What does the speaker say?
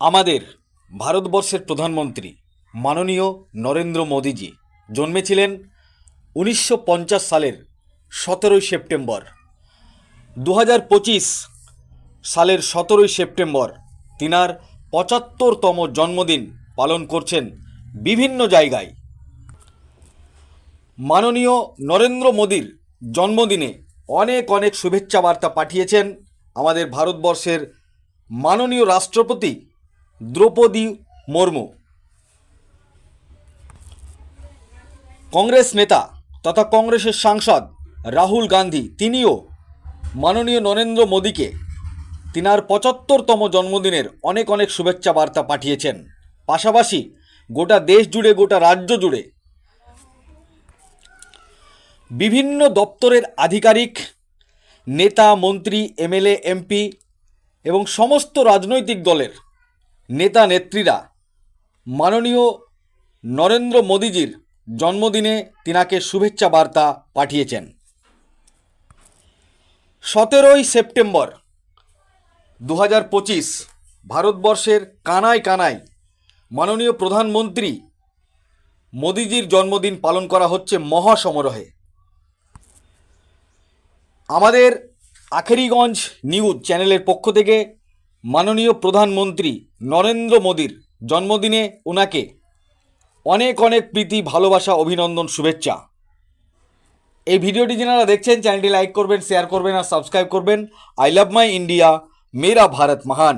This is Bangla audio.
আমাদের ভারতবর্ষের প্রধানমন্ত্রী মাননীয় নরেন্দ্র মোদীজি জন্মেছিলেন 1950 সালের 17ই সেপ্টেম্বর। 2025 সালের 17ই সেপ্টেম্বর তিনার 75তম জন্মদিন পালন করছেন বিভিন্ন জায়গায়। মাননীয় নরেন্দ্র মোদীর জন্মদিনে অনেক অনেক শুভেচ্ছা বার্তা পাঠিয়েছেন আমাদের ভারতবর্ষের মাননীয় রাষ্ট্রপতি দ্রৌপদী মুর্মু। কংগ্রেস নেতা তথা কংগ্রেসের সাংসদ রাহুল গান্ধী তিনিও মাননীয় নরেন্দ্র মোদীকে তিনার 75তম জন্মদিনের অনেক অনেক শুভেচ্ছা বার্তা পাঠিয়েছেন। পাশাপাশি গোটা দেশ জুড়ে, গোটা রাজ্য জুড়ে বিভিন্ন দপ্তরের আধিকারিক, নেতা, মন্ত্রী, এমএলএ, এমপি এবং সমস্ত রাজনৈতিক দলের নেতা নেত্রীরা মাননীয় নরেন্দ্র মোদীজির জন্মদিনে তিনাকে শুভেচ্ছা বার্তা পাঠিয়েছেন। 17ই সেপ্টেম্বর 2025 ভারতবর্ষের কানায় কানায় মাননীয় প্রধানমন্ত্রী মোদীজির জন্মদিন পালন করা হচ্ছে মহাসমারোহে। আমাদের আখেরিগঞ্জ নিউজ চ্যানেলের পক্ষ থেকে মাননীয় প্রধানমন্ত্রী নরেন্দ্র মোদীর জন্মদিনে ওনাকে অনেক অনেক প্রীতি, ভালোবাসা, অভিনন্দন, শুভেচ্ছা। এই ভিডিওটি যারা দেখছেন চ্যানেলটি লাইক করবেন, শেয়ার করবেন আর সাবস্ক্রাইব করবেন। আই লাভ মাই ইন্ডিয়া, মেরা ভারত মহান।